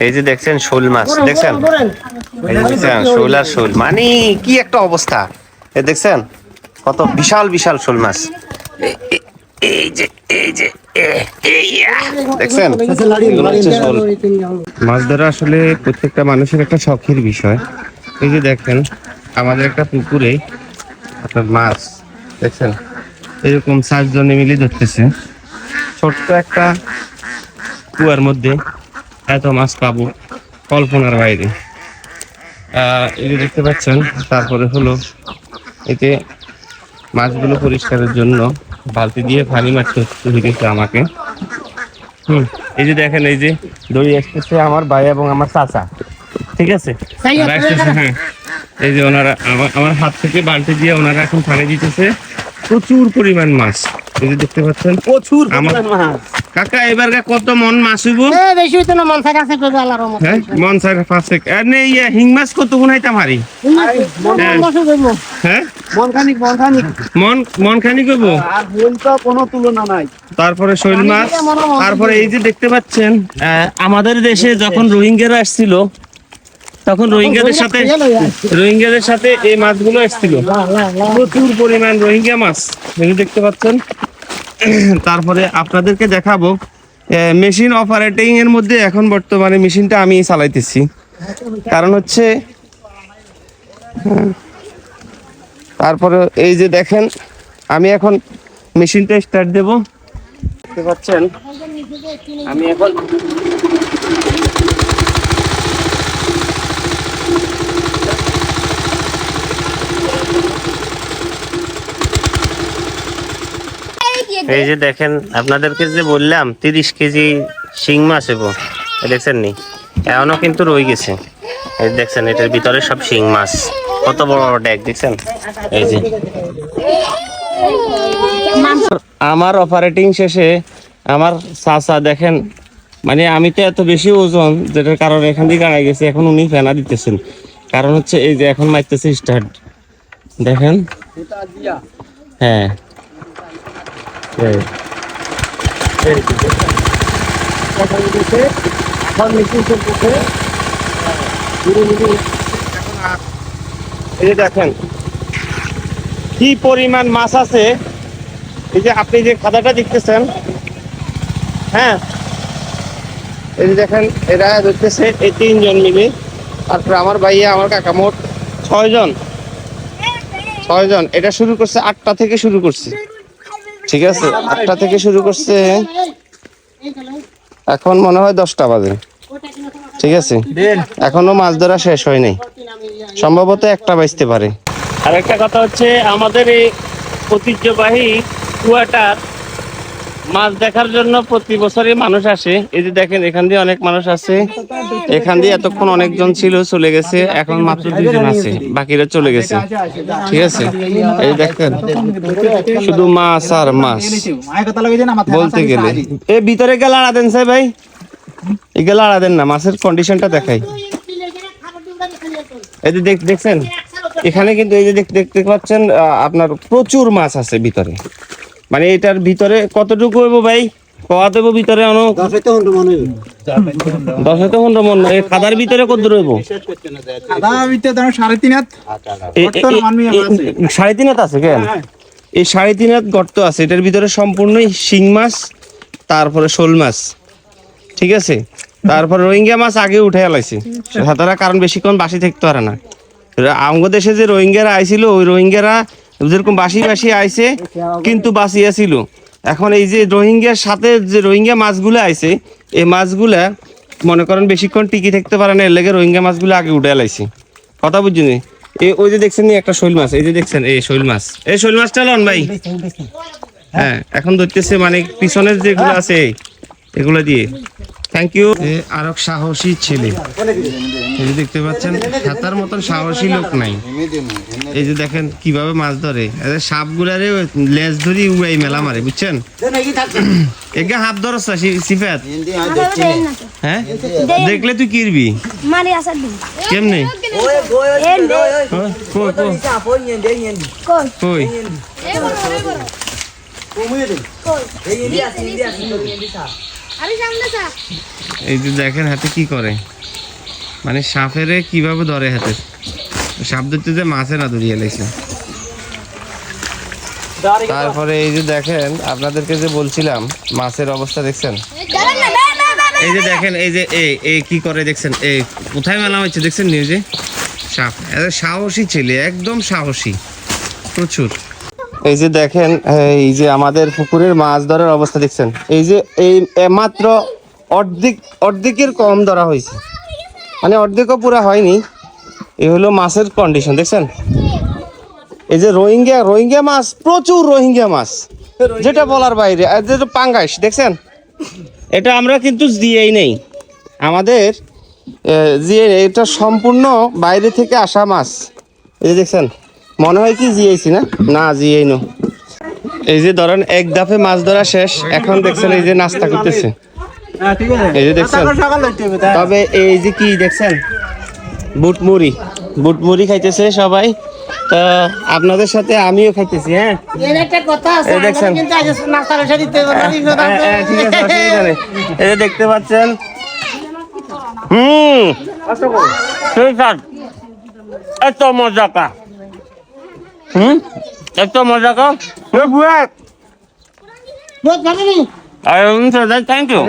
এই যে দেখছেন শোল মাছ দেখছেন, এই যে দেখছেন শোল আর শোল, মানে কি একটা অবস্থা। এই দেখছেন কত বিশাল বিশাল শোল মাছ। এই যে এই যে দেখছেন মাছ ধরা আসলে প্রত্যেকটা মানুষের একটা শখের বিষয়। এই যে দেখেন আমাদের একটা পুকুরে আপনার মাছ দেখছেন এরকম 7 জনে মিলে ধরতেছে। ছোট্ট একটা কুয়ার মধ্যে এত মাছ পাবো কল্পনার বাইরে। এই যে দেখতে পাচ্ছেন, তারপরে হলো এতে মাছগুলো পরিষ্কারের জন্য বালতি দিয়ে পানি মারতে হইতেছে আমাকে। এই যে দেখেন এই যে দড়ি আসতেছে আমার ভাই এবং আমার চাচা, ঠিক আছে। হ্যাঁ, এই যে ওনারা আমার হাত থেকে বালতি দিয়ে ওনারা এখন পানি দিতেছে। প্রচুর পরিমাণ মাছ, এই যে দেখতে পাচ্ছেন প্রচুর পরিমাণ মাছ। কাকা এবার কত মন মাছ হইব? বেশি হইতো না, মন সাইড আছে তো আল্লাহর রহমত। হ্যাঁ, মন সাইড আছে। আর নেই হিং মাছ কত গুনাইতা মারি? হ্যাঁ, মন খানিক হইব। আর হুইল তো কোনো তুলনা নাই। তারপরে শৈল মাছ, তারপরে এই যে দেখতে পাচ্ছেন আমাদের দেশে যখন রোহিঙ্গারা আসছিল তখন রোহিঙ্গাদের সাথে এই মাছগুলো আসছিল, প্রচুর পরিমাণ রোহিঙ্গা মাছ দেখতে পাচ্ছেন। তারপরে আপনাদেরকে দেখাবো মেশিন অপারেটিং এর মধ্যে এখন বর্তমানে মেশিনটা আমি চালাইতেছি, কারণ হচ্ছে তারপরে এই যে দেখেন আমি এখন মেশিনটা স্টার্ট দেব, দেখতে পাচ্ছেন আমি এখন এই যে দেখেন আপনাদেরকে যে বললাম 30 কেজি শিং মাছ হইব, দেখছেন নি এখনো কিন্তু রয়ে গেছে। এই দেখছেন এটার ভিতরে সব শিং মাছ, কত বড় বড় ড্যাগ দেখছেন। এই যে আমার অপারেটিং শেষে আমার চাচা দেখেন, মানে আমি তো এত বেশি ওজন যেটার কারণে এখান দিয়ে গাড়াই গেছে, এখন উনি ফেনা দিতেছেন। কারণ হচ্ছে এই যে এখন মারতেছে স্টার্ট, দেখেন। হ্যাঁ, দেখেন কি পরিমাণ মাছ আছে। এই যে আপনি যে খাদাটা দেখতেছেন, হ্যাঁ এই যে দেখেন এরা ধরতেছে এই 3 জন মিলে, তারপরে আমার ভাইয়া আমার কাকা, মোট 6 জন। এটা শুরু করছে 8টা থেকে শুরু করছে, ঠিক আছে। 8টা থেকে শুরু করছে, এখন মনে হয় 10টা বাজে, ঠিক আছে। এখনো মাছ ধরা শেষ হয়নি, সম্ভবত 1টা বাজতে পারে। আর একটা কথা হচ্ছে আমাদের এই ঐতিহ্যবাহী কুয়াটার মাছ দেখার জন্য প্রতি বছরই মানুষ আসে। এই যে দেখেন এখান দিয়ে অনেক মানুষ আছে, এখান দিয়ে এতক্ষণ অনেকজন ছিল, চলে গেছে, এখন মাত্র 2 জন আছে, বাকিরা চলে গেছে, ঠিক আছে। এই দেখেন শুধু মাছ আর মাছ বলতে গেলে। এই ভিতরে গেলে আড়া দেন সাহেব ভাই, এই গেলে আড়া দেন না, মাছের কন্ডিশনটা দেখাই। এই যে দেখছেন এখানে কিন্তু এই যে দেখতে পাচ্ছেন আপনার প্রচুর মাছ আছে ভিতরে। মানে এটার ভিতরে কতটুকু হইব ভাই, কয়া দেবো ভিতরে 10-15 মন। এই খাদার ভিতরে কত রইব? 3.5 হাত আছে কেন? এই 3.5 হাত গর্ত আছে, এটার ভিতরে সম্পূর্ণই শিং মাছ, তারপরে শোল মাছ, ঠিক আছে। তারপর রোহিঙ্গা মাছ আগে উঠে আলাইছে সাতারা, কারণ বেশিক্ষণ বাসি থাকতে পারে না। আমগো দেশে যে রোহিঙ্গারা আইছিল, ওই রোহিঙ্গারা যেরকম বাসি আইছে কিন্তু বাঁচিয়া ছিল। এখন এই যে রোহিঙ্গার সাথে যে রোহিঙ্গা মাছগুলো আইছে, এই মাছগুলা মনে করেন বেশিক্ষণ টিকি থাকতে পারে না, এর লেগে রোহিঙ্গা মাছগুলো আগে উঠে আলাইছে। কথা বুঝছেন? ওই যে দেখছেন একটা শৈল মাছ, এই যে দেখছেন এই শৈল মাছ, এই শৈল মাছটা লন ভাই। হ্যাঁ, এখন ধরতেছে, মানে পিছনের যেগুলো আছে এগুলো দিয়ে। Thank you. আর এক সাহসী ছেলে, এই যে দেখতে পাচ্ছেন, হাতার মতন সাহসী লোক নাই। এই যে দেখেন কিভাবে মাছ ধরে, সাপগুলারে লেজ ধরি উড়াই মেলা মারে, বুঝছেন? একে হাত ধরছ সিফাত, হ্যাঁ দেখলে তুই কিরবি কেমনে? এই যে দেখেন হাতে কি করে, মানে সাপেরে কিভাবে ধরে হাতে, সাপ ধরতে যে মাছে না ধরিয়ে লাইছে। তারপরে এই যে দেখেন আপনাদেরকে যে বলছিলাম মাছের অবস্থা দেখছেন, এই যে দেখেন এই যে এই কি করে দেখছেন, এই কোথায় মেলা হচ্ছে দেখছেন নিউজে, সাপ সাহসী ছেলে, একদম সাহসী প্রচুর। এই যে দেখেন এই যে আমাদের পুকুরের মাছ ধরার অবস্থা দেখছেন, এই যে এই মাত্র অর্ধেকের কম ধরা হয়েছে, মানে অর্ধেকও পুরো হয়নি। এই হলো মাছের কন্ডিশন দেখছেন। এই যে রোহিঙ্গা মাছ, প্রচুর রোহিঙ্গা মাছ, যেটা বলার বাইরে। আর যেটা পাঙ্গাস দেখছেন, এটা আমরা কিন্তু দিয়েই নেই, আমাদের এটা সম্পূর্ণ বাইরে থেকে আসা মাছ। এই যে দেখছেন, মনে হয় কি জিয়েছি না জিয়েই নো। এই যে ধরেন এক দাফে মাছ ধরা শেষ, এখন দেখছেন এই যে নাস্তা করতেছে, এই যে দেখছেন। তবে এই যে কি দেখছেন, বুট মুড়ি খাইতেছে সবাই, তো আপনাদের সাথে আমিও খাইতেছি। হ্যাঁ এর একটা কথা আছে, এই দেখছেন। আমাদের কিন্তু আজ নাস্তা রেখে দিতে হবে না, ঠিক আছে? ঠিক আছে, অসুবিধা নেই। এই যে দেখতে পাচ্ছেন, ঠিক আছে, এত মজা কা, এত মজা কা, বহুত ভালো নি। Thank you.